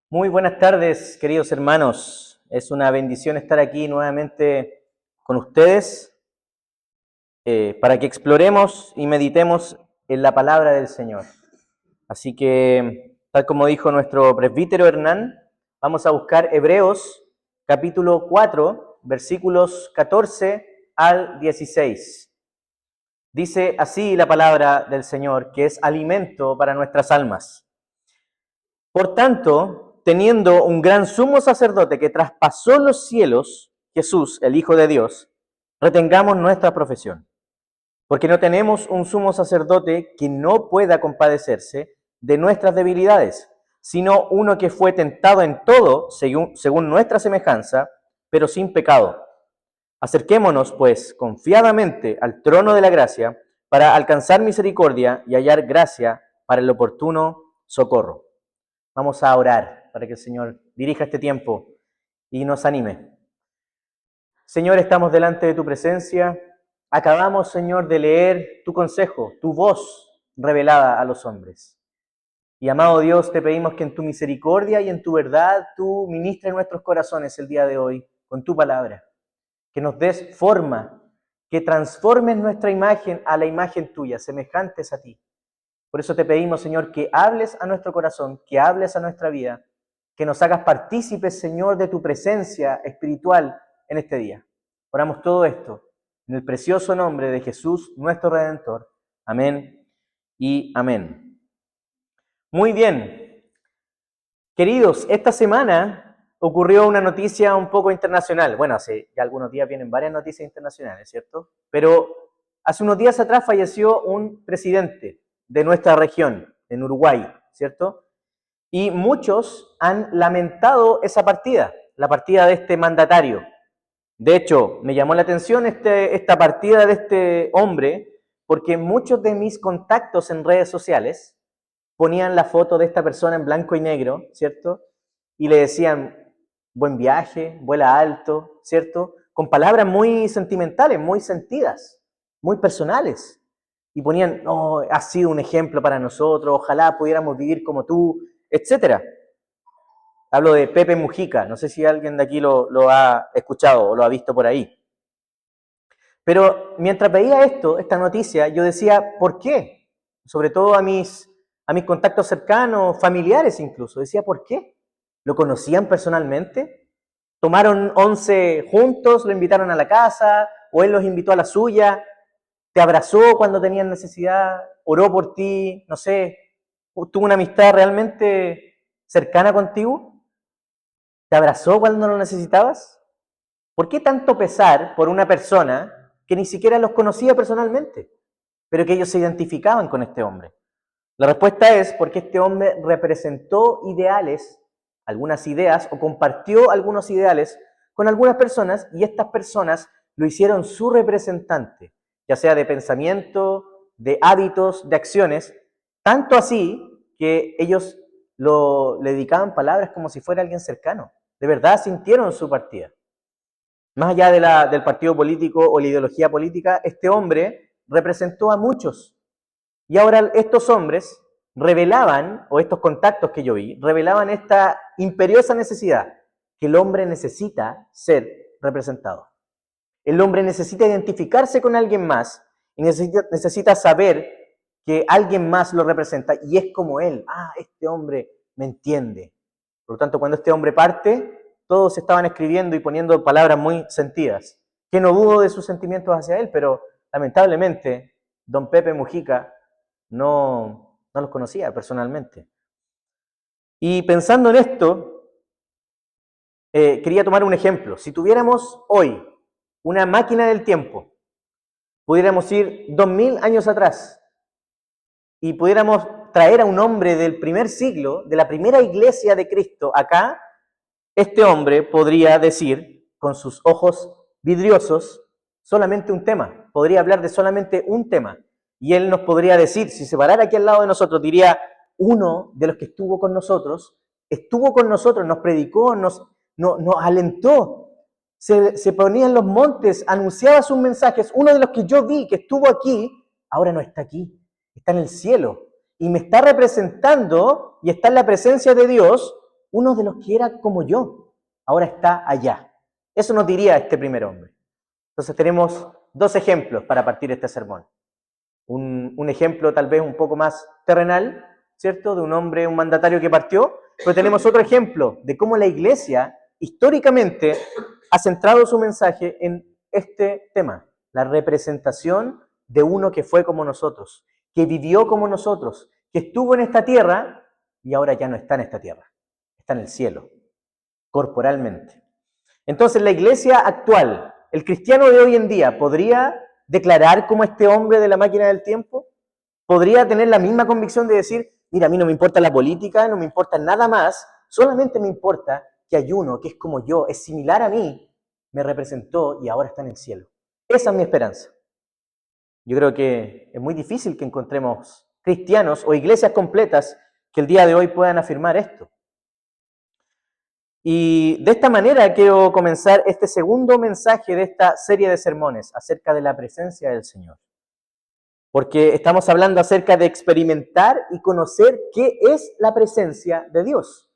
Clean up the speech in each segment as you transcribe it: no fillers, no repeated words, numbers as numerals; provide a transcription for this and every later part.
Muy buenas tardes, queridos hermanos. Es una bendición estar aquí nuevamente con ustedes para que exploremos y meditemos en la palabra del Señor. Así que, tal como dijo nuestro presbítero Hernán, vamos a buscar Hebreos capítulo 4, versículos 14 al 16. Dice así la palabra del Señor, que es alimento para nuestras almas. Por tanto, teniendo un gran sumo sacerdote que traspasó los cielos, Jesús, el Hijo de Dios, retengamos nuestra profesión, porque no tenemos un sumo sacerdote que no pueda compadecerse de nuestras debilidades, sino uno que fue tentado en todo según nuestra semejanza, pero sin pecado. Acerquémonos, pues, confiadamente al trono de la gracia para alcanzar misericordia y hallar gracia para el oportuno socorro. Vamos a orar para que el Señor dirija este tiempo y nos anime. Señor, estamos delante de tu presencia. Acabamos, Señor, de leer tu consejo, tu voz revelada a los hombres. Y amado Dios, te pedimos que en tu misericordia y en tu verdad tú ministres nuestros corazones el día de hoy con tu palabra. Que nos des forma, que transformes nuestra imagen a la imagen tuya, semejantes a ti. Por eso te pedimos, Señor, que hables a nuestro corazón, que hables a nuestra vida, que nos hagas partícipes, Señor, de tu presencia espiritual en este día. Oramos todo esto en el precioso nombre de Jesús, nuestro Redentor. Amén y amén. Muy bien. Queridos, esta semana ocurrió una noticia un poco internacional. Bueno, hace ya algunos días vienen varias noticias internacionales, ¿cierto? Pero hace unos días atrás falleció un presidente de nuestra región, en Uruguay, ¿cierto? Y muchos han lamentado esa partida, la partida de este mandatario. De hecho, me llamó la atención esta partida de este hombre, porque muchos de mis contactos en redes sociales ponían la foto de esta persona en blanco y negro, ¿cierto? Y le decían, buen viaje, vuela alto, ¿cierto? Con palabras muy sentimentales, muy sentidas, muy personales. Y ponían, oh, has sido un ejemplo para nosotros, ojalá pudiéramos vivir como tú, etcétera. Hablo de Pepe Mujica, no sé si alguien de aquí lo ha escuchado o lo ha visto por ahí. Pero mientras veía esta noticia, yo decía, ¿por qué? Sobre todo a mis contactos cercanos, familiares incluso. Decía, ¿por qué? ¿Lo conocían personalmente? ¿Tomaron 11 juntos, lo invitaron a la casa, o él los invitó a la suya? ¿Te abrazó cuando tenían necesidad? ¿Oró por ti? No sé, ¿tuvo una amistad realmente cercana contigo? ¿Te abrazó cuando lo necesitabas? ¿Por qué tanto pesar por una persona que ni siquiera los conocía personalmente, pero que ellos se identificaban con este hombre? La respuesta es porque este hombre representó ideales, algunas ideas, o compartió algunos ideales con algunas personas, y estas personas lo hicieron su representante, ya sea de pensamiento, de hábitos, de acciones, tanto así que ellos le dedicaban palabras como si fuera alguien cercano. De verdad sintieron su partida. Más allá del partido político o la ideología política, este hombre representó a muchos. Y ahora estos hombres revelaban, o estos contactos que yo vi, revelaban esta imperiosa necesidad, que el hombre necesita ser representado. El hombre necesita identificarse con alguien más y necesita saber que alguien más lo representa y es como él. Ah, este hombre me entiende. Por lo tanto, cuando este hombre parte, todos estaban escribiendo y poniendo palabras muy sentidas. Que no dudo de sus sentimientos hacia él, pero lamentablemente, don Pepe Mujica no los conocía personalmente. Y pensando en esto, quería tomar un ejemplo. Si tuviéramos hoy una máquina del tiempo, pudiéramos ir 2000 años atrás y pudiéramos traer a un hombre del primer siglo, de la primera iglesia de Cristo acá, este hombre podría decir, con sus ojos vidriosos, solamente un tema. Podría hablar de solamente un tema. Y él nos podría decir, si se parara aquí al lado de nosotros, diría, uno de los que estuvo con nosotros, nos predicó, nos alentó, se ponía en los montes, anunciaba sus mensajes. Uno de los que yo vi que estuvo aquí, ahora no está aquí, está en el cielo. Y me está representando y está en la presencia de Dios, uno de los que era como yo, ahora está allá. Eso nos diría este primer hombre. Entonces tenemos dos ejemplos para partir este sermón. Un ejemplo tal vez un poco más terrenal, ¿cierto? De un hombre, un mandatario que partió, pero tenemos otro ejemplo de cómo la iglesia históricamente ha centrado su mensaje en este tema, la representación de uno que fue como nosotros, que vivió como nosotros, que estuvo en esta tierra y ahora ya no está en esta tierra, está en el cielo, corporalmente. Entonces la iglesia actual, el cristiano de hoy en día, ¿podría declarar como este hombre de la máquina del tiempo? ¿Podría tener la misma convicción de decir, mira, a mí no me importa la política, no me importa nada más, solamente me importa que hay uno que es como yo, es similar a mí, me representó y ahora está en el cielo? Esa es mi esperanza. Yo creo que es muy difícil que encontremos cristianos o iglesias completas que el día de hoy puedan afirmar esto. Y de esta manera quiero comenzar este segundo mensaje de esta serie de sermones acerca de la presencia del Señor. Porque estamos hablando acerca de experimentar y conocer qué es la presencia de Dios.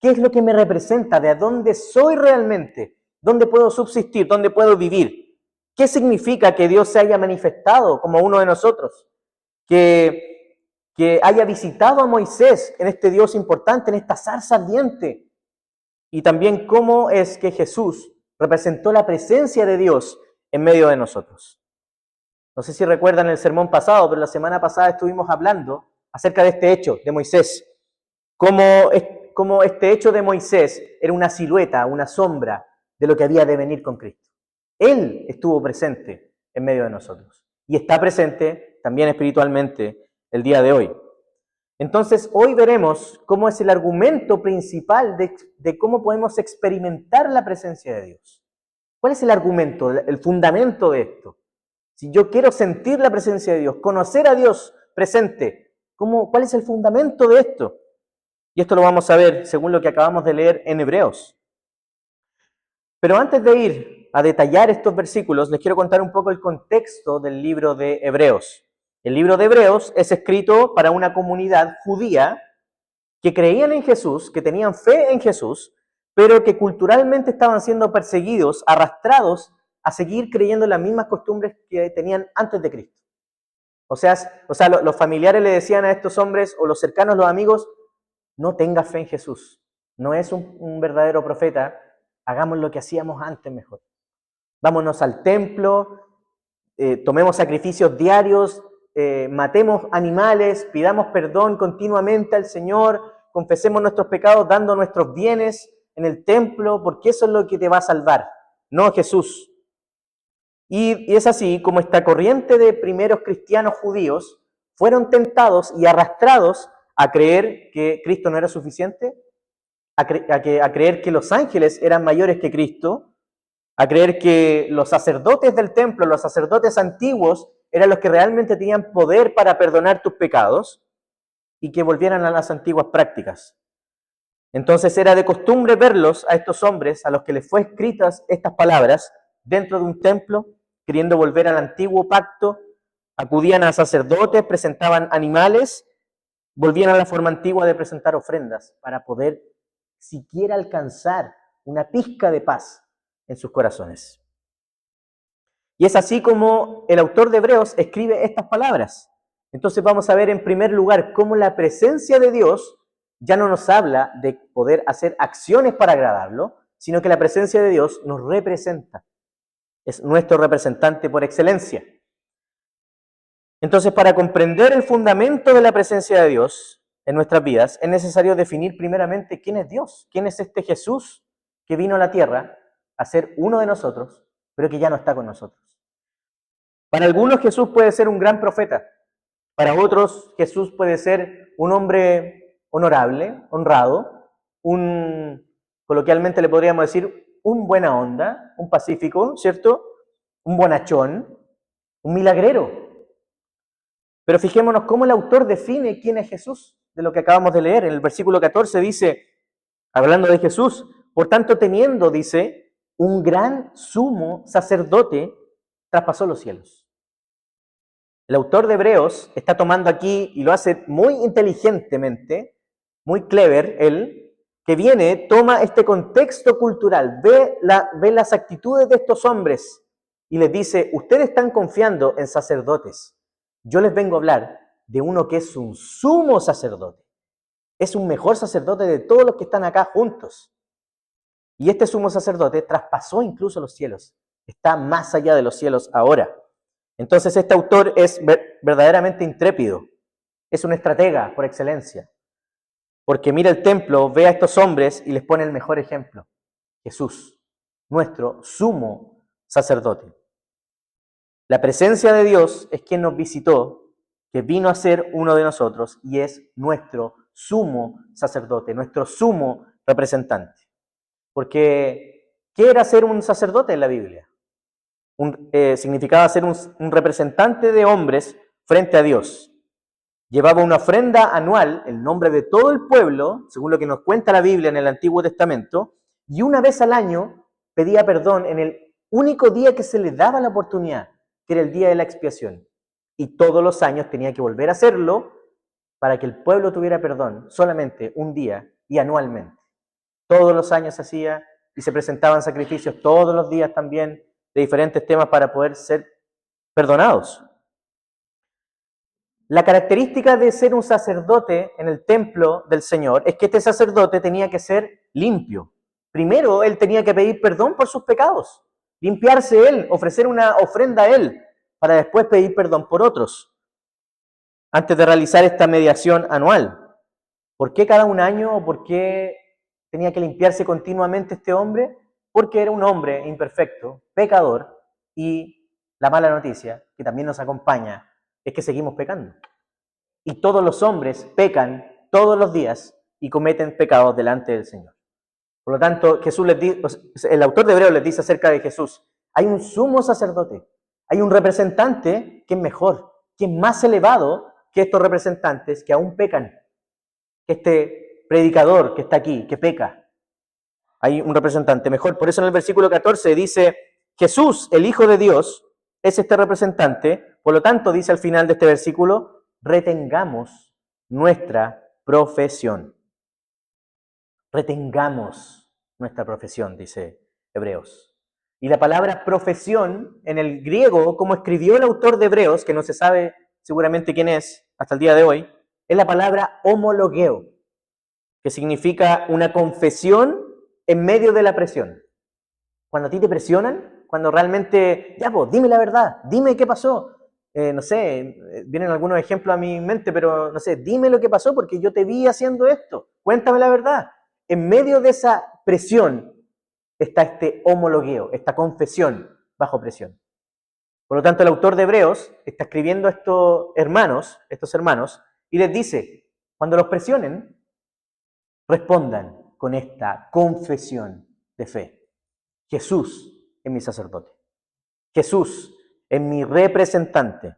¿Qué es lo que me representa? ¿De dónde soy realmente? ¿Dónde puedo subsistir? ¿Dónde puedo vivir? ¿Qué significa que Dios se haya manifestado como uno de nosotros? Que haya visitado a Moisés en este Dios importante, en esta zarza ardiente. Y también cómo es que Jesús representó la presencia de Dios en medio de nosotros. No sé si recuerdan el sermón pasado, pero la semana pasada estuvimos hablando acerca de este hecho de Moisés. Cómo este hecho de Moisés era una silueta, una sombra de lo que había de venir con Cristo. Él estuvo presente en medio de nosotros y está presente también espiritualmente el día de hoy. Entonces, hoy veremos cómo es el argumento principal de cómo podemos experimentar la presencia de Dios. ¿Cuál es el argumento, el fundamento de esto? Si yo quiero sentir la presencia de Dios, conocer a Dios presente, ¿cuál es el fundamento de esto? Y esto lo vamos a ver según lo que acabamos de leer en Hebreos. Pero antes de ir a detallar estos versículos, les quiero contar un poco el contexto del libro de Hebreos. El libro de Hebreos es escrito para una comunidad judía que creían en Jesús, que tenían fe en Jesús, pero que culturalmente estaban siendo perseguidos, arrastrados a seguir creyendo en las mismas costumbres que tenían antes de Cristo. O sea, los familiares le decían a estos hombres, o los cercanos, los amigos, no tengas fe en Jesús, no es un verdadero profeta, hagamos lo que hacíamos antes mejor. Vámonos al templo, tomemos sacrificios diarios, matemos animales, pidamos perdón continuamente al Señor, confesemos nuestros pecados dando nuestros bienes en el templo, porque eso es lo que te va a salvar, no Jesús. Y es así como esta corriente de primeros cristianos judíos fueron tentados y arrastrados a creer que Cristo no era suficiente, a creer que los ángeles eran mayores que Cristo, a creer que los sacerdotes del templo, los sacerdotes antiguos, eran los que realmente tenían poder para perdonar tus pecados y que volvieran a las antiguas prácticas. Entonces era de costumbre verlos a estos hombres, a los que les fue escritas estas palabras, dentro de un templo, queriendo volver al antiguo pacto, acudían a sacerdotes, presentaban animales, volvían a la forma antigua de presentar ofrendas para poder siquiera alcanzar una pizca de paz en sus corazones. Y es así como el autor de Hebreos escribe estas palabras. Entonces vamos a ver en primer lugar cómo la presencia de Dios ya no nos habla de poder hacer acciones para agradarlo, sino que la presencia de Dios nos representa. Es nuestro representante por excelencia. Entonces, para comprender el fundamento de la presencia de Dios en nuestras vidas, es necesario definir primeramente quién es Dios, quién es este Jesús que vino a la tierra a ser uno de nosotros, pero que ya no está con nosotros. Para algunos Jesús puede ser un gran profeta, para otros Jesús puede ser un hombre honorable, honrado, coloquialmente le podríamos decir, un buena onda, un pacífico, ¿cierto? Un bonachón, un milagrero. Pero fijémonos cómo el autor define quién es Jesús, de lo que acabamos de leer. En el versículo 14 dice, hablando de Jesús, por tanto teniendo, dice, un gran sumo sacerdote, traspasó los cielos. El autor de Hebreos está tomando aquí, y lo hace muy inteligentemente, muy clever él, que viene, toma este contexto cultural, ve las actitudes de estos hombres y les dice, ustedes están confiando en sacerdotes. Yo les vengo a hablar de uno que es un sumo sacerdote. Es un mejor sacerdote de todos los que están acá juntos. Y este sumo sacerdote traspasó incluso los cielos. Está más allá de los cielos ahora. Entonces este autor es verdaderamente intrépido. Es un estratega por excelencia. Porque mira el templo, ve a estos hombres y les pone el mejor ejemplo. Jesús, nuestro sumo sacerdote. La presencia de Dios es quien nos visitó, que vino a ser uno de nosotros y es nuestro sumo sacerdote, nuestro sumo representante. Porque, ¿qué era ser un sacerdote en la Biblia? Significaba ser un representante de hombres frente a Dios. Llevaba una ofrenda anual en nombre de todo el pueblo, según lo que nos cuenta la Biblia en el Antiguo Testamento, y una vez al año pedía perdón en el único día que se le daba la oportunidad, que era el día de la expiación. Y todos los años tenía que volver a hacerlo para que el pueblo tuviera perdón, solamente un día y anualmente. Todos los años se hacía y se presentaban sacrificios todos los días también de diferentes temas para poder ser perdonados. La característica de ser un sacerdote en el templo del Señor es que este sacerdote tenía que ser limpio. Primero, él tenía que pedir perdón por sus pecados, limpiarse él, ofrecer una ofrenda a él, para después pedir perdón por otros, antes de realizar esta mediación anual. ¿Por qué cada un año o por qué tenía que limpiarse continuamente este hombre? Porque era un hombre imperfecto, pecador, y la mala noticia, que también nos acompaña, es que seguimos pecando. Y todos los hombres pecan todos los días y cometen pecados delante del Señor. Por lo tanto, el autor de Hebreos les dice acerca de Jesús, hay un sumo sacerdote, hay un representante que es mejor, que es más elevado que estos representantes que aún pecan, que este predicador que está aquí, que peca. Hay un representante mejor. Por eso en el versículo 14 dice, Jesús, el Hijo de Dios, es este representante. Por lo tanto, dice al final de este versículo, retengamos nuestra profesión. Retengamos nuestra profesión, dice Hebreos. Y la palabra profesión en el griego, como escribió el autor de Hebreos, que no se sabe seguramente quién es hasta el día de hoy, es la palabra homologueo, que significa una confesión en medio de la presión. Cuando a ti te presionan, cuando realmente, ya pues, dime la verdad, dime qué pasó. No sé, vienen algunos ejemplos a mi mente, pero no sé, dime lo que pasó porque yo te vi haciendo esto, cuéntame la verdad. En medio de esa presión está este homologueo, esta confesión bajo presión. Por lo tanto, el autor de Hebreos está escribiendo a estos hermanos, y les dice, cuando los presionen, respondan con esta confesión de fe. Jesús es mi sacerdote. Jesús es mi representante.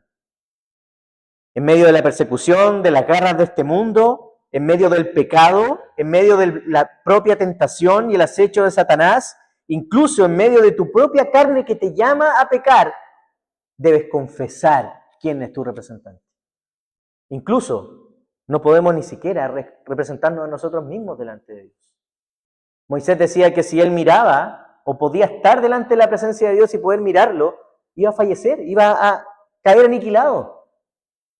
En medio de la persecución, de las garras de este mundo, en medio del pecado, en medio de la propia tentación y el acecho de Satanás, incluso en medio de tu propia carne que te llama a pecar, debes confesar quién es tu representante. Incluso no podemos ni siquiera representarnos a nosotros mismos delante de Dios. Moisés decía que si él miraba o podía estar delante de la presencia de Dios y poder mirarlo, iba a fallecer, iba a caer aniquilado.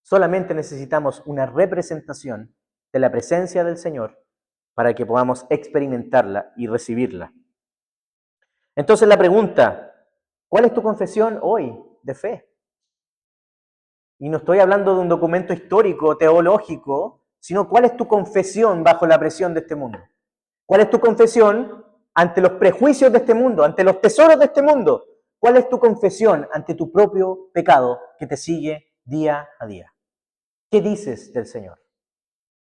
Solamente necesitamos una representación de la presencia del Señor para que podamos experimentarla y recibirla. Entonces la pregunta, ¿cuál es tu confesión hoy de fe? Y no estoy hablando de un documento histórico, teológico, sino cuál es tu confesión bajo la presión de este mundo. ¿Cuál es tu confesión ante los prejuicios de este mundo, ante los tesoros de este mundo? ¿Cuál es tu confesión ante tu propio pecado que te sigue día a día? ¿Qué dices del Señor?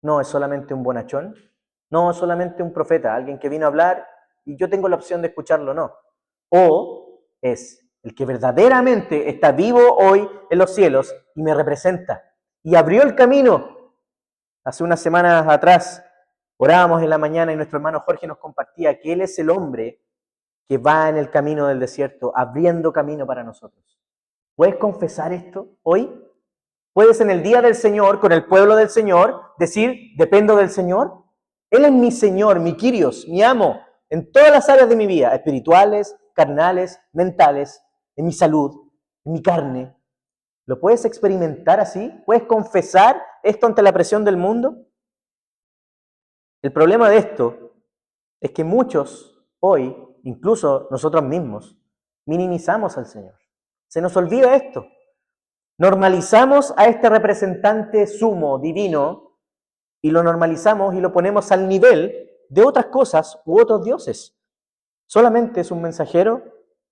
¿No es solamente un bonachón? ¿No es solamente un profeta, alguien que vino a hablar y yo tengo la opción de escucharlo? No. ¿O es el que verdaderamente está vivo hoy en los cielos y me representa y abrió el camino? Hace unas semanas atrás orábamos en la mañana y nuestro hermano Jorge nos compartía que Él es el hombre que va en el camino del desierto, abriendo camino para nosotros. ¿Puedes confesar esto hoy? ¿Puedes en el día del Señor, con el pueblo del Señor, decir, dependo del Señor? Él es mi Señor, mi Kyrios, mi amo, en todas las áreas de mi vida, espirituales, carnales, mentales, en mi salud, en mi carne. ¿Lo puedes experimentar así? ¿Puedes confesar esto ante la presión del mundo? El problema de esto es que muchos hoy, incluso nosotros mismos, minimizamos al Señor. Se nos olvida esto. Normalizamos a este representante sumo, divino, y lo normalizamos y lo ponemos al nivel de otras cosas u otros dioses. Solamente es un mensajero,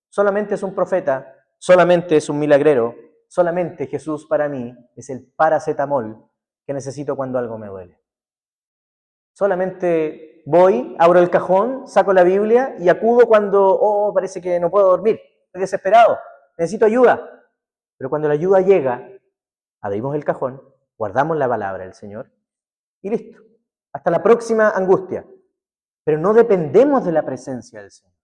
solamente es un profeta, solamente es un milagrero, solamente Jesús para mí es el paracetamol que necesito cuando algo me duele. Solamente voy, abro el cajón, saco la Biblia y acudo cuando, parece que no puedo dormir, estoy desesperado, necesito ayuda. Pero cuando la ayuda llega, abrimos el cajón, guardamos la palabra del Señor y listo. Hasta la próxima angustia. Pero no dependemos de la presencia del Señor.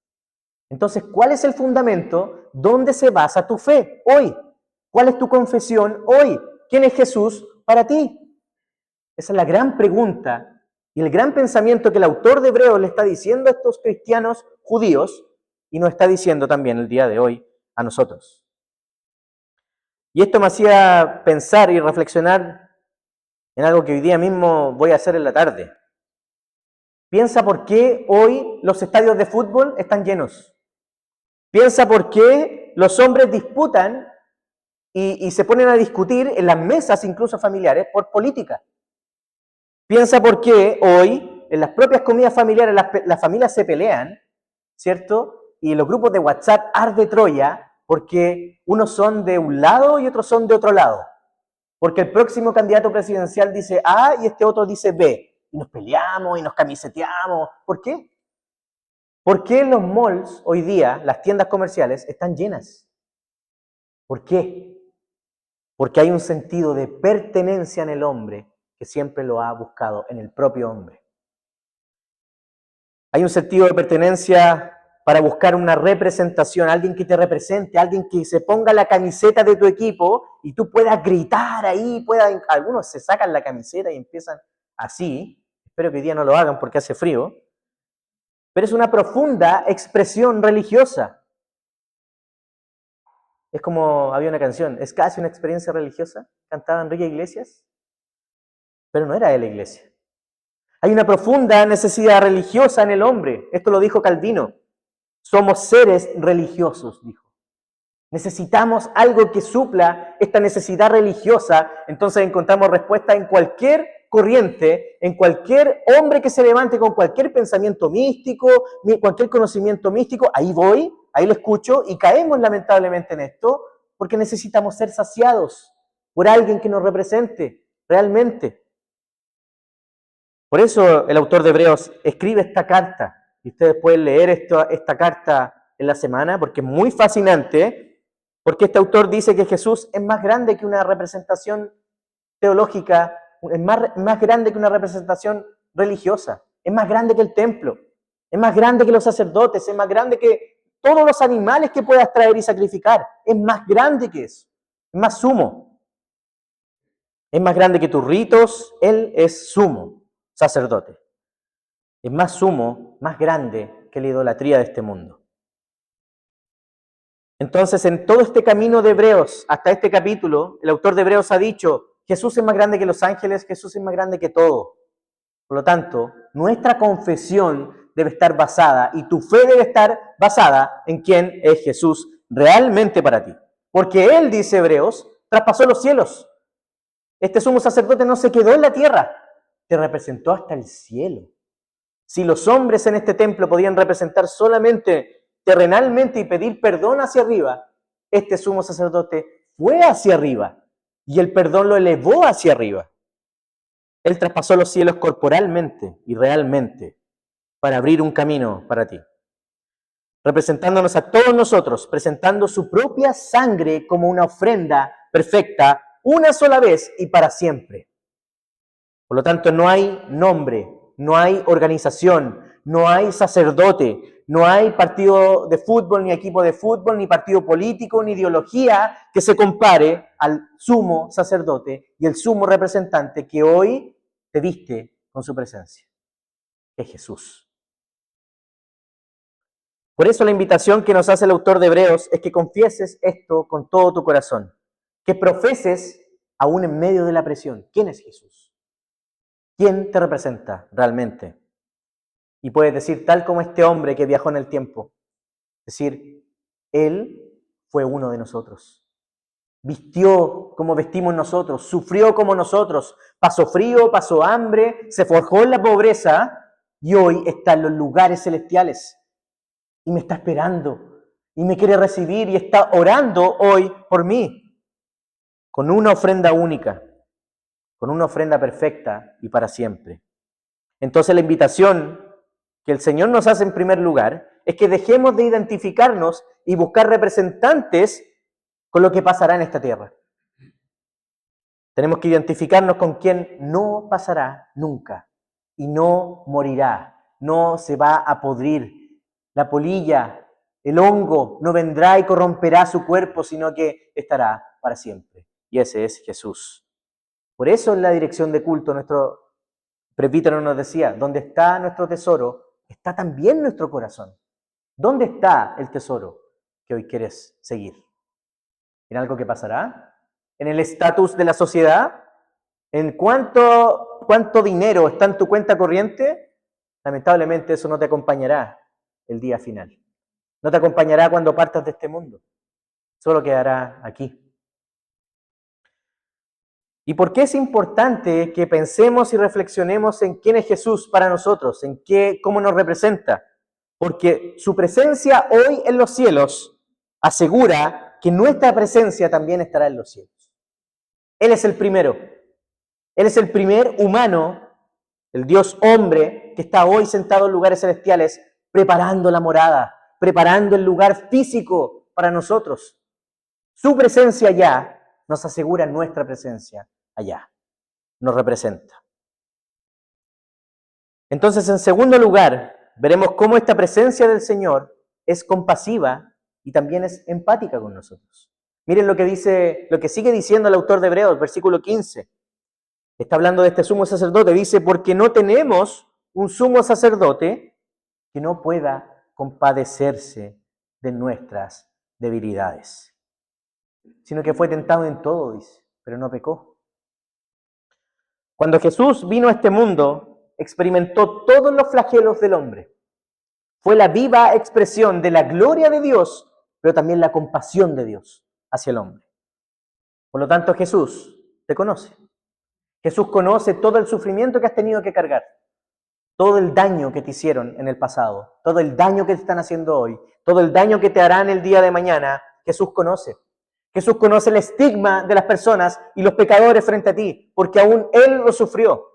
Entonces, ¿cuál es el fundamento? ¿Dónde se basa tu fe hoy? ¿Cuál es tu confesión hoy? ¿Quién es Jesús para ti? Esa es la gran pregunta y el gran pensamiento que el autor de Hebreos le está diciendo a estos cristianos judíos y nos está diciendo también el día de hoy a nosotros. Y esto me hacía pensar y reflexionar en algo que hoy día mismo voy a hacer en la tarde. Piensa por qué hoy los estadios de fútbol están llenos. Piensa por qué los hombres disputan y se ponen a discutir en las mesas, incluso familiares, por política. Piensa por qué hoy en las propias comidas familiares las familias se pelean, ¿cierto? Y en los grupos de WhatsApp arde Troya porque unos son de un lado y otros son de otro lado. Porque el próximo candidato presidencial dice A y este otro dice B. Y nos peleamos y nos camiseteamos. ¿Por qué? ¿Por qué los malls hoy día, las tiendas comerciales, están llenas? ¿Por qué? Porque hay un sentido de pertenencia en el hombre que siempre lo ha buscado en el propio hombre. Hay un sentido de pertenencia para buscar una representación, alguien que te represente, alguien que se ponga la camiseta de tu equipo y tú puedas gritar ahí, algunos se sacan la camiseta y empiezan así, espero que hoy día no lo hagan porque hace frío, pero es una profunda expresión religiosa. Es como, había una canción, es casi una experiencia religiosa, cantaba Enrique Iglesias, pero no era de la iglesia. Hay una profunda necesidad religiosa en el hombre, esto lo dijo Calvino. Somos seres religiosos, dijo. Necesitamos algo que supla esta necesidad religiosa, entonces encontramos respuesta en cualquier corriente, en cualquier hombre que se levante con cualquier pensamiento místico, cualquier conocimiento místico, ahí voy, ahí lo escucho y caemos lamentablemente en esto porque necesitamos ser saciados por alguien que nos represente realmente. Por eso el autor de Hebreos escribe esta carta. Y ustedes pueden leer esta carta en la semana porque es muy fascinante, porque este autor dice que Jesús es más grande que una representación teológica, es más grande que una representación religiosa, es más grande que el templo, es más grande que los sacerdotes, es más grande que todos los animales que puedas traer y sacrificar, es más grande que eso, es más sumo, es más grande que tus ritos, Él es sumo sacerdote. Es más sumo, más grande que la idolatría de este mundo. Entonces, en todo este camino de Hebreos, hasta este capítulo, el autor de Hebreos ha dicho, Jesús es más grande que los ángeles, Jesús es más grande que todo. Por lo tanto, nuestra confesión debe estar basada, y tu fe debe estar basada en quién es Jesús realmente para ti. Porque Él, dice Hebreos, traspasó los cielos. Este sumo sacerdote no se quedó en la tierra, te representó hasta el cielo. Si los hombres en este templo podían representar solamente terrenalmente y pedir perdón hacia arriba, este sumo sacerdote fue hacia arriba y el perdón lo elevó hacia arriba. Él traspasó los cielos corporalmente y realmente para abrir un camino para ti, representándonos a todos nosotros, presentando su propia sangre como una ofrenda perfecta, una sola vez y para siempre. Por lo tanto, no hay nombre, no hay organización, no hay sacerdote, no hay partido de fútbol, ni equipo de fútbol, ni partido político, ni ideología que se compare al sumo sacerdote y el sumo representante que hoy te viste con su presencia. es Jesús. Por eso la invitación que nos hace el autor de Hebreos es que confieses esto con todo tu corazón, que profeses aún en medio de la presión. ¿Quién es Jesús? ¿Quién te representa realmente? Y puedes decir, tal como este hombre que viajó en el tiempo, decir, Él fue uno de nosotros. Vistió como vestimos nosotros, sufrió como nosotros, pasó frío, pasó hambre, se forjó en la pobreza y hoy está en los lugares celestiales. Y me está esperando, y me quiere recibir, y está orando hoy por mí, con una ofrenda única, con una ofrenda perfecta y para siempre. Entonces la invitación que el Señor nos hace en primer lugar es que dejemos de identificarnos y buscar representantes con lo que pasará en esta tierra. Tenemos que identificarnos con quien no pasará nunca y no morirá, no se va a podrir. La polilla, el hongo no vendrá y corromperá su cuerpo, sino que estará para siempre. Y ese es Jesús. Por eso en la dirección de culto nuestro presbítero nos decía, donde está nuestro tesoro, está también nuestro corazón. ¿Dónde está el tesoro que hoy quieres seguir? ¿En algo que pasará? ¿En el estatus de la sociedad? ¿En cuánto dinero está en tu cuenta corriente? Lamentablemente eso no te acompañará el día final. No te acompañará cuando partas de este mundo. Solo quedará aquí. ¿Y por qué es importante que pensemos y reflexionemos en quién es Jesús para nosotros? Cómo nos representa? Porque su presencia hoy en los cielos asegura que nuestra presencia también estará en los cielos. Él es el primero. Él es el primer humano, el Dios hombre, que está hoy sentado en lugares celestiales, preparando la morada, preparando el lugar físico para nosotros. Su presencia allá nos asegura nuestra presencia allá. Nos representa. Entonces, en segundo lugar, veremos cómo esta presencia del Señor es compasiva y también es empática con nosotros. Miren lo que sigue diciendo el autor de Hebreos, versículo 15. Está hablando de este sumo sacerdote. Dice, porque no tenemos un sumo sacerdote que no pueda compadecerse de nuestras debilidades, sino que fue tentado en todo, dice, pero no pecó. Cuando Jesús vino a este mundo, experimentó todos los flagelos del hombre. Fue la viva expresión de la gloria de Dios, pero también la compasión de Dios hacia el hombre. Por lo tanto, Jesús te conoce. Jesús conoce todo el sufrimiento que has tenido que cargar, todo el daño que te hicieron en el pasado, todo el daño que te están haciendo hoy, todo el daño que te harán el día de mañana. Jesús conoce. Jesús conoce el estigma de las personas y los pecadores frente a ti, porque aún Él lo sufrió.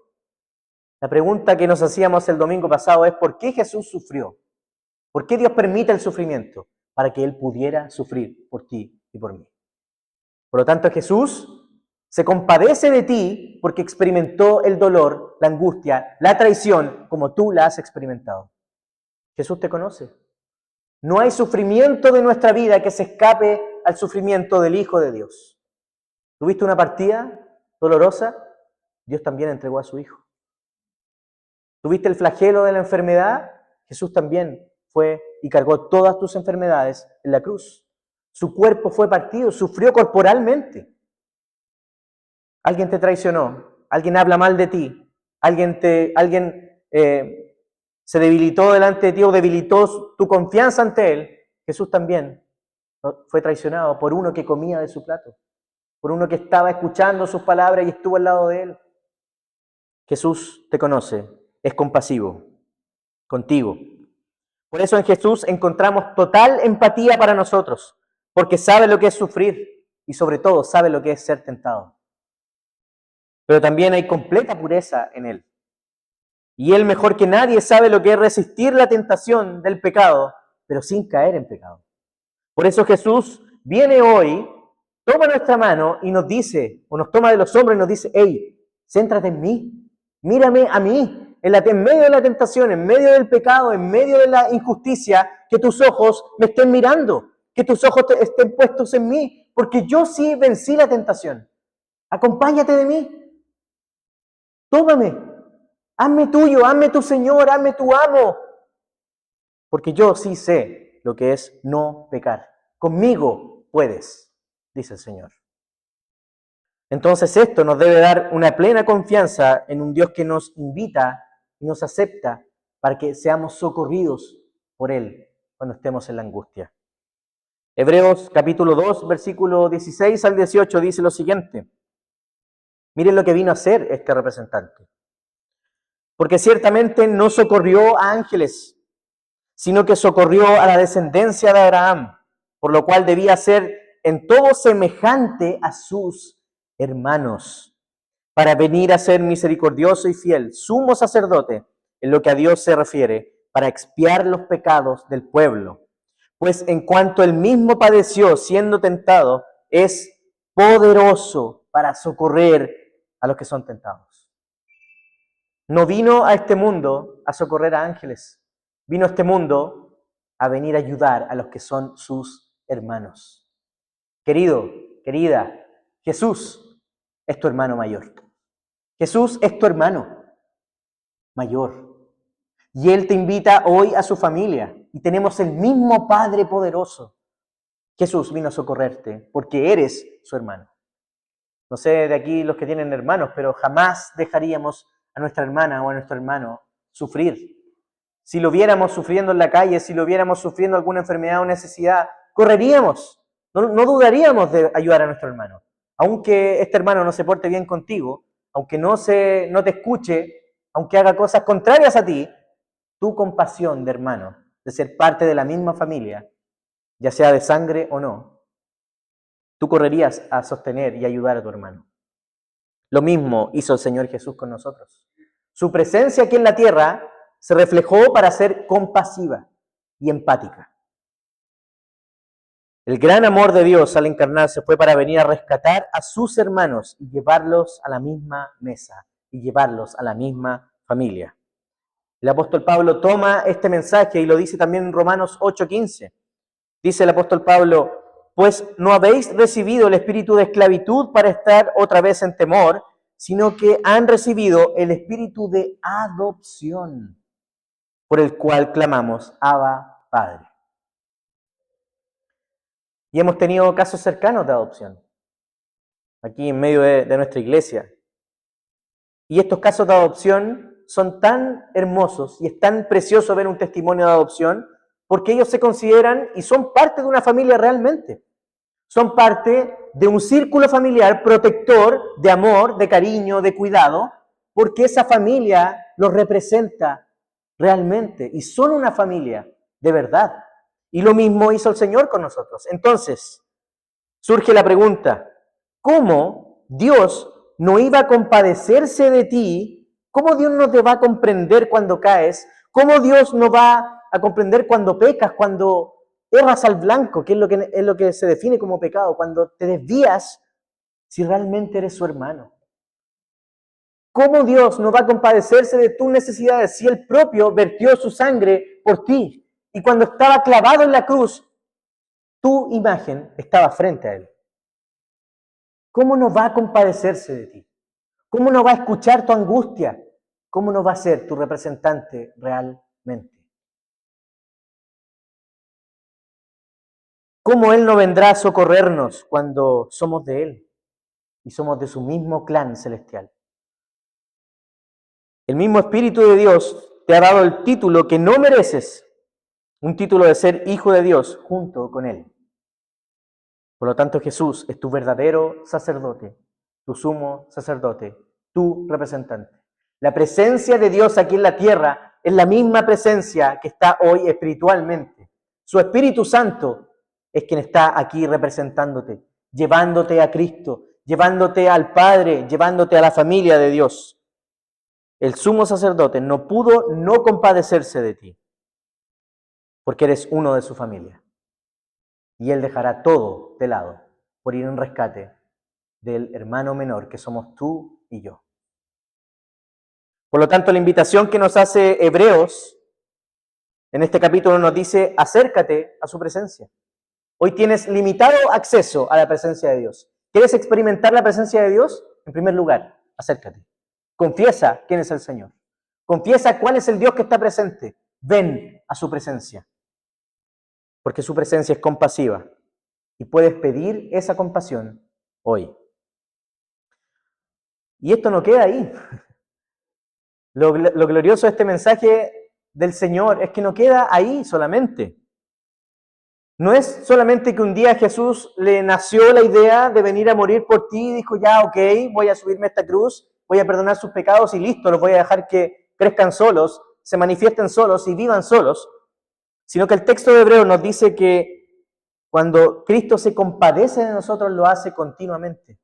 La pregunta que nos hacíamos el domingo pasado es, ¿por qué Jesús sufrió? ¿Por qué Dios permite el sufrimiento? Para que Él pudiera sufrir por ti y por mí. Por lo tanto, Jesús se compadece de ti porque experimentó el dolor, la angustia, la traición, como tú la has experimentado. Jesús te conoce. No hay sufrimiento de nuestra vida que se escape al sufrimiento del Hijo de Dios. ¿Tuviste una partida dolorosa? Dios también entregó a su Hijo. ¿Tuviste el flagelo de la enfermedad? Jesús también fue y cargó todas tus enfermedades en la cruz. Su cuerpo fue partido, sufrió corporalmente. Alguien te traicionó, alguien habla mal de ti, alguien se debilitó delante de ti o debilitó tu confianza ante Él. Jesús también fue traicionado por uno que comía de su plato, por uno que estaba escuchando sus palabras y estuvo al lado de Él. Jesús te conoce, es compasivo contigo. Por eso en Jesús encontramos total empatía para nosotros, porque sabe lo que es sufrir y sobre todo sabe lo que es ser tentado. Pero también hay completa pureza en Él. Y Él mejor que nadie sabe lo que es resistir la tentación del pecado, pero sin caer en pecado. Por eso Jesús viene hoy, toma nuestra mano y nos dice, o nos toma de los hombros y nos dice, hey, céntrate en mí, mírame a mí, en medio de la tentación, en medio del pecado, en medio de la injusticia, que tus ojos me estén mirando, que tus ojos estén puestos en mí, porque yo sí vencí la tentación. Acompáñate de mí. Tómame, Hazme tuyo, hazme tu Señor, hazme tu amo. Porque yo sí sé lo que es no pecar. Conmigo puedes, dice el Señor. Entonces esto nos debe dar una plena confianza en un Dios que nos invita y nos acepta para que seamos socorridos por Él cuando estemos en la angustia. Hebreos capítulo 2, versículo 16 al 18 dice lo siguiente. Miren lo que vino a hacer este representante. Porque ciertamente no socorrió a ángeles, sino que socorrió a la descendencia de Abraham, por lo cual debía ser en todo semejante a sus hermanos, para venir a ser misericordioso y fiel, sumo sacerdote, en lo que a Dios se refiere, para expiar los pecados del pueblo. Pues en cuanto él mismo padeció siendo tentado, es poderoso para socorrer a los que son tentados. No vino a este mundo a socorrer a ángeles, vino a este mundo a venir a ayudar a los que son sus hermanos. Querido, querida, Jesús es tu hermano mayor. Jesús es tu hermano mayor. Y Él te invita hoy a su familia. Y tenemos el mismo Padre poderoso. Jesús vino a socorrerte porque eres su hermano. No sé de aquí los que tienen hermanos, pero jamás dejaríamos a nuestra hermana o a nuestro hermano sufrir. Si lo viéramos sufriendo en la calle, si lo viéramos sufriendo alguna enfermedad o necesidad, correríamos. No dudaríamos de ayudar a nuestro hermano. Aunque este hermano no se porte bien contigo, aunque no te escuche, aunque haga cosas contrarias a ti, tu compasión de hermano, de ser parte de la misma familia, ya sea de sangre o no, tú correrías a sostener y ayudar a tu hermano. Lo mismo hizo el Señor Jesús con nosotros. Su presencia aquí en la tierra se reflejó para ser compasiva y empática. El gran amor de Dios al encarnarse fue para venir a rescatar a sus hermanos y llevarlos a la misma mesa y llevarlos a la misma familia. El apóstol Pablo toma este mensaje y lo dice también en Romanos 8:15. Dice el apóstol Pablo, pues no habéis recibido el espíritu de esclavitud para estar otra vez en temor, sino que han recibido el espíritu de adopción, por el cual clamamos, Abba, Padre. Y hemos tenido casos cercanos de adopción, aquí en medio de nuestra iglesia. Y estos casos de adopción son tan hermosos y es tan precioso ver un testimonio de adopción, porque ellos se consideran y son parte de una familia realmente. Son parte de un círculo familiar protector de amor, de cariño, de cuidado, porque esa familia los representa realmente y son una familia de verdad. Y lo mismo hizo el Señor con nosotros. Entonces, surge la pregunta, ¿cómo Dios no iba a compadecerse de ti? ¿Cómo Dios no te va a comprender cuando caes? ¿Cómo Dios no va a comprender cuando pecas, cuando erras al blanco, que es lo que se define como pecado, cuando te desvías, si realmente eres su hermano? ¿Cómo Dios no va a compadecerse de tus necesidades si Él propio vertió su sangre por ti? Y cuando estaba clavado en la cruz, tu imagen estaba frente a Él. ¿Cómo no va a compadecerse de ti? ¿Cómo no va a escuchar tu angustia? ¿Cómo no va a ser tu representante realmente? ¿Cómo Él no vendrá a socorrernos cuando somos de Él y somos de su mismo clan celestial? El mismo Espíritu de Dios te ha dado el título que no mereces, un título de ser hijo de Dios junto con Él. Por lo tanto, Jesús es tu verdadero sacerdote, tu sumo sacerdote, tu representante. La presencia de Dios aquí en la tierra es la misma presencia que está hoy espiritualmente. Su Espíritu Santo es quien está aquí representándote, llevándote a Cristo, llevándote al Padre, llevándote a la familia de Dios. El sumo sacerdote no pudo no compadecerse de ti, porque eres uno de su familia. Y Él dejará todo de lado por ir en rescate del hermano menor que somos tú y yo. Por lo tanto, la invitación que nos hace Hebreos en este capítulo nos dice, acércate a su presencia. Hoy tienes limitado acceso a la presencia de Dios. ¿Quieres experimentar la presencia de Dios? En primer lugar, acércate. Confiesa quién es el Señor. Confiesa cuál es el Dios que está presente. Ven a su presencia, porque su presencia es compasiva y puedes pedir esa compasión hoy. Y esto no queda ahí. Lo glorioso de este mensaje del Señor es que no queda ahí solamente. No es solamente que un día Jesús le nació la idea de venir a morir por ti y dijo, ya, ok, voy a subirme a esta cruz, voy a perdonar sus pecados y listo, los voy a dejar que crezcan solos, se manifiesten solos y vivan solos, sino que el texto de Hebreos nos dice que cuando Cristo se compadece de nosotros, lo hace continuamente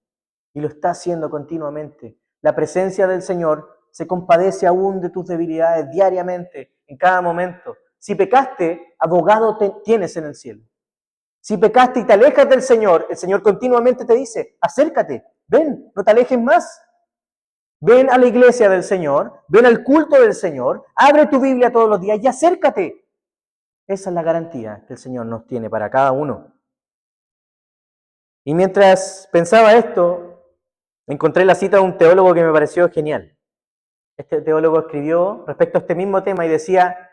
y lo está haciendo continuamente. La presencia del Señor se compadece aún de tus debilidades diariamente, en cada momento. Si pecaste, abogado tienes en el cielo. Si pecaste y te alejas del Señor, el Señor continuamente te dice, acércate, ven, no te alejes más. Ven a la iglesia del Señor, ven al culto del Señor, abre tu Biblia todos los días y acércate. Esa es la garantía que el Señor nos tiene para cada uno. Y mientras pensaba esto, encontré la cita de un teólogo que me pareció genial. Este teólogo escribió respecto a este mismo tema y decía,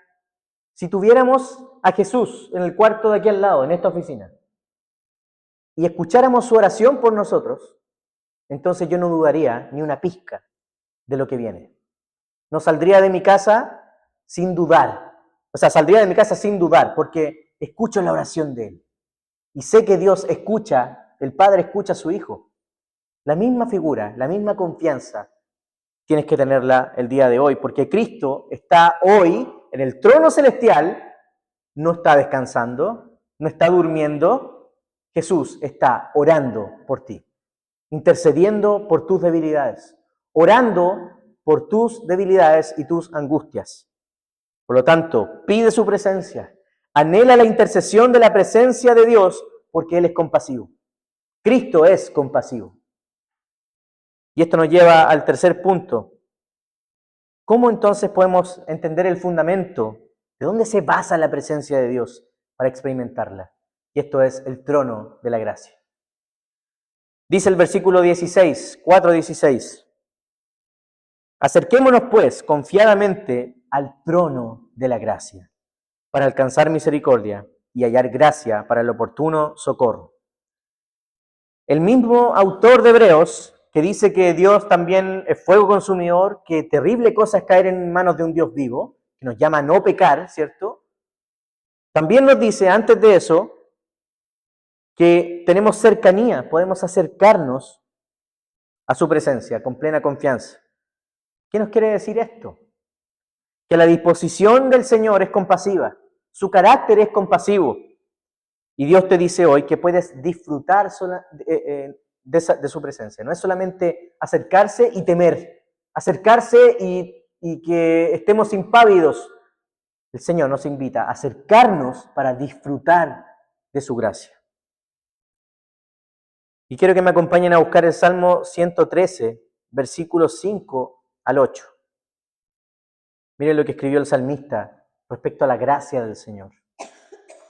si tuviéramos a Jesús en el cuarto de aquí al lado, en esta oficina, y escucháramos su oración por nosotros, entonces yo no dudaría ni una pizca de lo que viene. No saldría de mi casa sin dudar. O sea, saldría de mi casa sin dudar, porque escucho la oración de Él. Y sé que Dios escucha, el Padre escucha a su Hijo. La misma figura, la misma confianza, tienes que tenerla el día de hoy, porque Cristo está hoy en el trono celestial, no está descansando, no está durmiendo. Jesús está orando por ti, intercediendo por tus debilidades, orando por tus debilidades y tus angustias. Por lo tanto, pide su presencia, anhela la intercesión de la presencia de Dios, porque Él es compasivo. Cristo es compasivo. Y esto nos lleva al tercer punto. ¿Cómo entonces podemos entender el fundamento? ¿De dónde se basa la presencia de Dios para experimentarla? Y esto es el trono de la gracia. Dice el versículo 16, 4:16. Acerquémonos pues confiadamente al trono de la gracia, para alcanzar misericordia y hallar gracia para el oportuno socorro. El mismo autor de Hebreos, que dice que Dios también es fuego consumidor, que terrible cosa es caer en manos de un Dios vivo, que nos llama a no pecar, ¿cierto? También nos dice, antes de eso, que tenemos cercanía, podemos acercarnos a su presencia con plena confianza. ¿Qué nos quiere decir esto? Que la disposición del Señor es compasiva, su carácter es compasivo. Y Dios te dice hoy que puedes disfrutar de su presencia. No es solamente acercarse y temer, acercarse y que estemos impávidos. El Señor nos invita a acercarnos para disfrutar de su gracia. Y quiero que me acompañen a buscar el Salmo 113, versículos 5 al 8. Miren lo que escribió el salmista respecto a la gracia del Señor.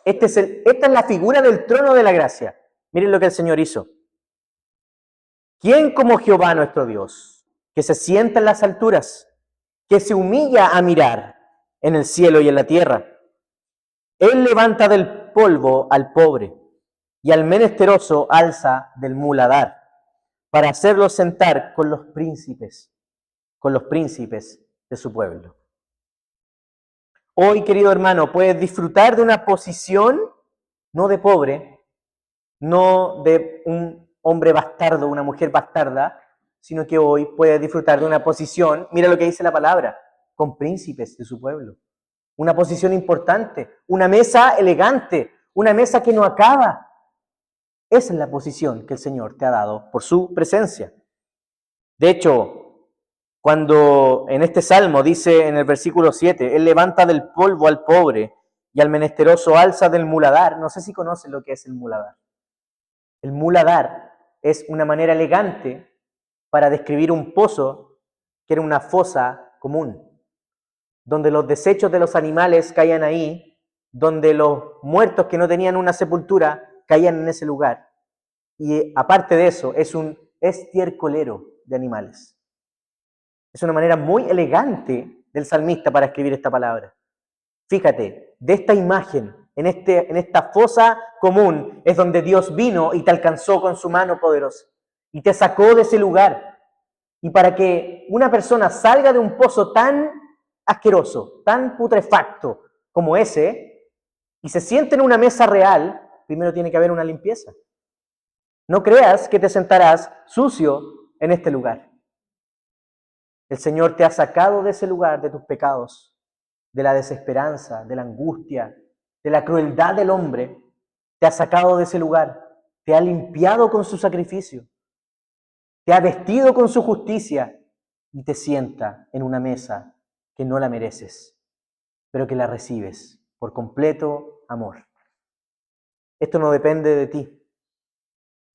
Esta es la figura del trono de la gracia. Miren lo que el Señor hizo. ¿Quién como Jehová nuestro Dios, que se sienta en las alturas, que se humilla a mirar en el cielo y en la tierra? Él levanta del polvo al pobre y al menesteroso alza del muladar, para hacerlo sentar con los príncipes de su pueblo. Hoy, querido hermano, puedes disfrutar de una posición, no de pobre, no de un hombre bastardo, una mujer bastarda, sino que hoy puedes disfrutar de una posición, mira lo que dice la palabra, con príncipes de su pueblo. Una posición importante, una mesa elegante, una mesa que no acaba. Esa es la posición que el Señor te ha dado por su presencia. De hecho, cuando en este salmo dice en el versículo 7, Él levanta del polvo al pobre y al menesteroso alza del muladar. No sé si conocen lo que es el muladar. El muladar es una manera elegante para describir un pozo que era una fosa común, donde los desechos de los animales caían ahí, donde los muertos que no tenían una sepultura caían en ese lugar. Y aparte de eso, es un estiércolero de animales. Es una manera muy elegante del salmista para escribir esta palabra. Fíjate, de esta imagen, en esta fosa común, es donde Dios vino y te alcanzó con su mano poderosa y te sacó de ese lugar. Y para que una persona salga de un pozo tan asqueroso, tan putrefacto como ese, y se siente en una mesa real, primero tiene que haber una limpieza. No creas que te sentarás sucio en este lugar. El Señor te ha sacado de ese lugar, de tus pecados, de la desesperanza, de la angustia, de la crueldad del hombre. Te ha sacado de ese lugar, te ha limpiado con su sacrificio, te ha vestido con su justicia y te sienta en una mesa que no la mereces, pero que la recibes por completo amor. Esto no depende de ti.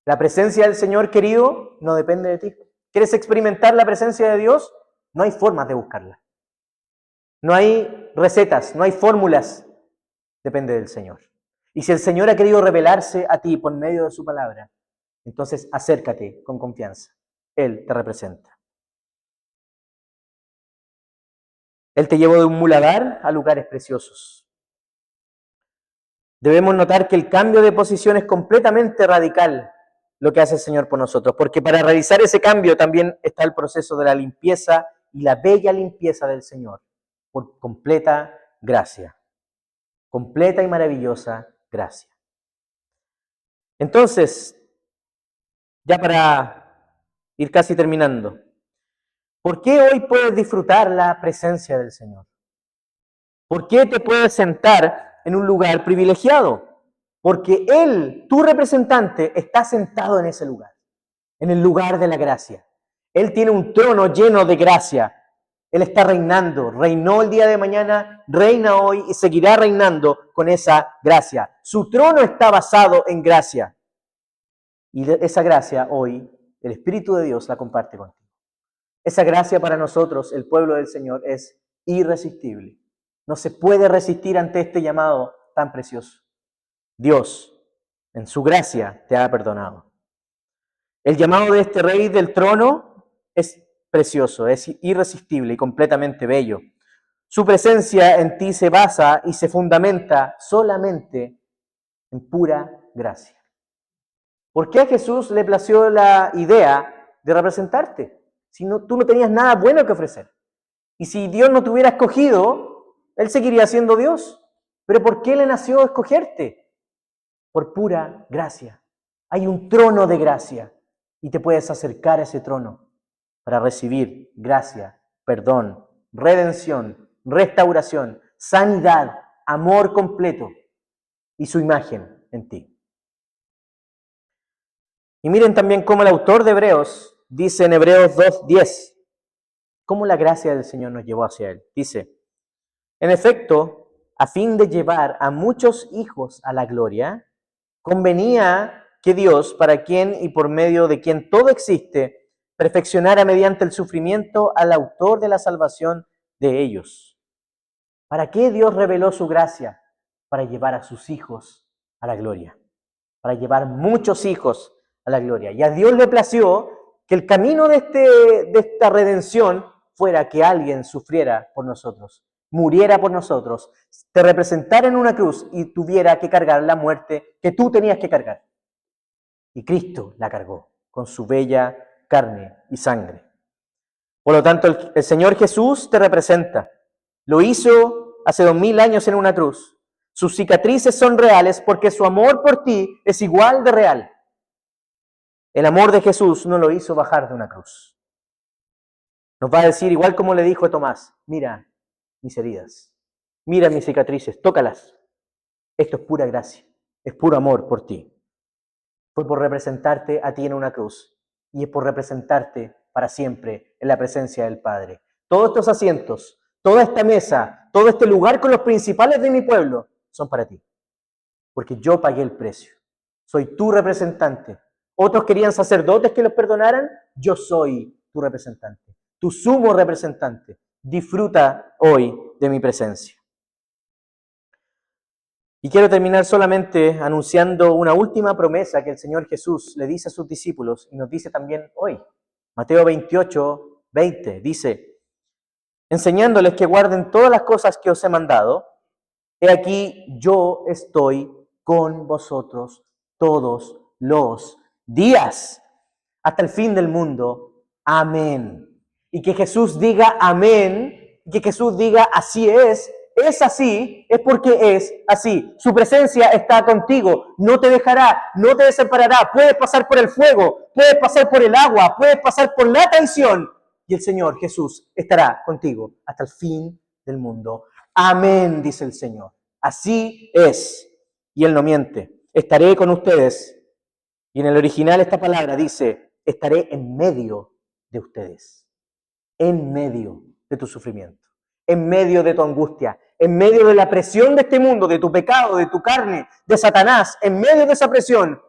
La presencia del Señor, querido, no depende de ti. ¿Quieres experimentar la presencia de Dios? No hay formas de buscarla. No hay recetas, no hay fórmulas. Depende del Señor. Y si el Señor ha querido revelarse a ti por medio de su palabra, entonces acércate con confianza. Él te representa. Él te llevó de un muladar a lugares preciosos. Debemos notar que el cambio de posición es completamente radical lo que hace el Señor por nosotros, porque para realizar ese cambio también está el proceso de la limpieza y la bella limpieza del Señor, por completa gracia, completa y maravillosa gracia. Entonces, ya para ir casi terminando, ¿por qué hoy puedes disfrutar la presencia del Señor? ¿Por qué te puedes sentar en un lugar privilegiado? Porque Él, tu representante, está sentado en ese lugar, en el lugar de la gracia. Él tiene un trono lleno de gracia. Él está reinando, reinó el día de mañana, reina hoy y seguirá reinando con esa gracia. Su trono está basado en gracia. Y esa gracia hoy, el Espíritu de Dios la comparte contigo. Esa gracia para nosotros, el pueblo del Señor, es irresistible. No se puede resistir ante este llamado tan precioso. Dios, en su gracia, te ha perdonado. El llamado de este rey del trono es precioso, es irresistible y completamente bello. Su presencia en ti se basa y se fundamenta solamente en pura gracia. ¿Por qué a Jesús le plació la idea de representarte? Si tú no tenías nada bueno que ofrecer. Y si Dios no te hubiera escogido, Él seguiría siendo Dios. ¿Pero por qué le nació escogerte? Por pura gracia. Hay un trono de gracia y te puedes acercar a ese trono para recibir gracia, perdón, redención, restauración, sanidad, amor completo y su imagen en ti. Y miren también cómo el autor de Hebreos dice en Hebreos 2:10, cómo la gracia del Señor nos llevó hacia Él. Dice, en efecto, a fin de llevar a muchos hijos a la gloria, convenía que Dios, para quien y por medio de quien todo existe, perfeccionara mediante el sufrimiento al autor de la salvación de ellos. ¿Para qué Dios reveló su gracia? Para llevar a sus hijos a la gloria, para llevar muchos hijos a la gloria. Y a Dios le plació que el camino de esta redención fuera que alguien sufriera por nosotros, muriera por nosotros, te representara en una cruz y tuviera que cargar la muerte que tú tenías que cargar. Y Cristo la cargó con su bella carne y sangre. Por lo tanto, el Señor Jesús te representa. Lo hizo hace 2000 años en una cruz. Sus cicatrices son reales porque su amor por ti es igual de real. El amor de Jesús no lo hizo bajar de una cruz. Nos va a decir, igual como le dijo a Tomás, mira mis heridas, mira mis cicatrices, tócalas. Esto es pura gracia, es puro amor por ti. Fue por representarte a ti en una cruz y es por representarte para siempre en la presencia del Padre. Todos estos asientos, toda esta mesa, todo este lugar con los principales de mi pueblo son para ti, porque yo pagué el precio. Soy tu representante. Otros querían sacerdotes que los perdonaran, yo soy tu representante, tu sumo representante. Disfruta hoy de mi presencia. Y quiero terminar solamente anunciando una última promesa que el Señor Jesús le dice a sus discípulos y nos dice también hoy. Mateo 28:20 dice, enseñándoles que guarden todas las cosas que os he mandado. He aquí, yo estoy con vosotros todos los días, hasta el fin del mundo. Amén. Y que Jesús diga amén, y que Jesús diga así es así, es porque es así. Su presencia está contigo, no te dejará, no te desamparará. Puedes pasar por el fuego, puedes pasar por el agua, puedes pasar por la traición, y el Señor Jesús estará contigo hasta el fin del mundo. Amén, dice el Señor. Así es. Y Él no miente. Estaré con ustedes. Y en el original esta palabra dice, estaré en medio de ustedes. En medio de tu sufrimiento. En medio de tu angustia. En medio de la presión de este mundo, de tu pecado, de tu carne, de Satanás. En medio de esa presión,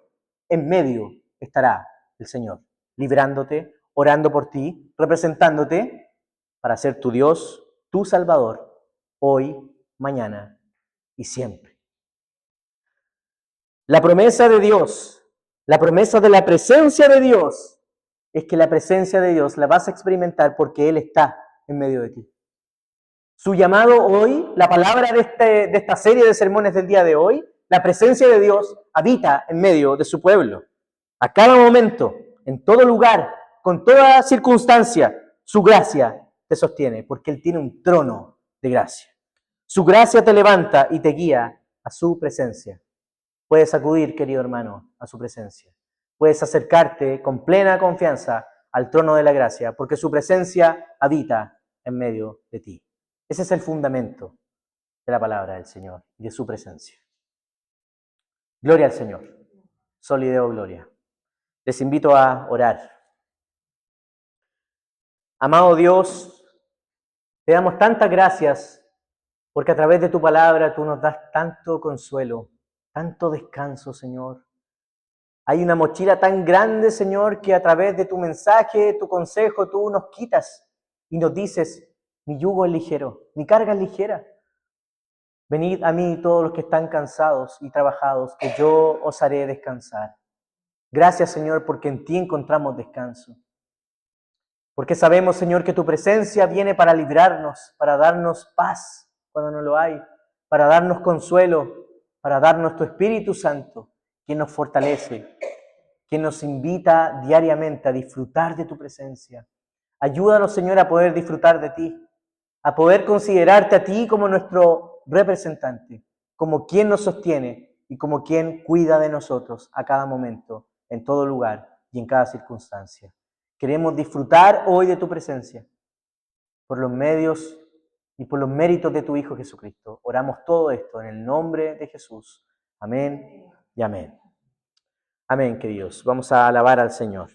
en medio estará el Señor, librándote, orando por ti, representándote para ser tu Dios, tu Salvador, hoy, mañana y siempre. La promesa de Dios, la promesa de la presencia de Dios, es que la presencia de Dios la vas a experimentar porque Él está en medio de ti. Su llamado hoy, la palabra de esta serie de sermones del día de hoy, la presencia de Dios habita en medio de su pueblo. A cada momento, en todo lugar, con toda circunstancia, su gracia te sostiene, porque Él tiene un trono de gracia. Su gracia te levanta y te guía a su presencia. Puedes acudir, querido hermano, a su presencia. Puedes acercarte con plena confianza al trono de la gracia, porque su presencia habita en medio de ti. Ese es el fundamento de la palabra del Señor y de su presencia. Gloria al Señor. Soli Deo Gloria. Les invito a orar. Amado Dios, te damos tantas gracias porque a través de tu palabra tú nos das tanto consuelo, tanto descanso, Señor. Hay una mochila tan grande, Señor, que a través de tu mensaje, tu consejo, tú nos quitas y nos dices, mi yugo es ligero, mi carga es ligera. Venid a mí todos los que están cansados y trabajados, que yo os haré descansar. Gracias, Señor, porque en ti encontramos descanso. Porque sabemos, Señor, que tu presencia viene para librarnos, para darnos paz cuando no lo hay, para darnos consuelo, para darnos tu Espíritu Santo, que nos fortalece, que nos invita diariamente a disfrutar de tu presencia. Ayúdanos, Señor, a poder disfrutar de ti, a poder considerarte a ti como nuestro representante, como quien nos sostiene y como quien cuida de nosotros a cada momento, en todo lugar y en cada circunstancia. Queremos disfrutar hoy de tu presencia por los medios y por los méritos de tu Hijo Jesucristo. Oramos todo esto en el nombre de Jesús. Amén y amén. Amén, queridos. Vamos a alabar al Señor.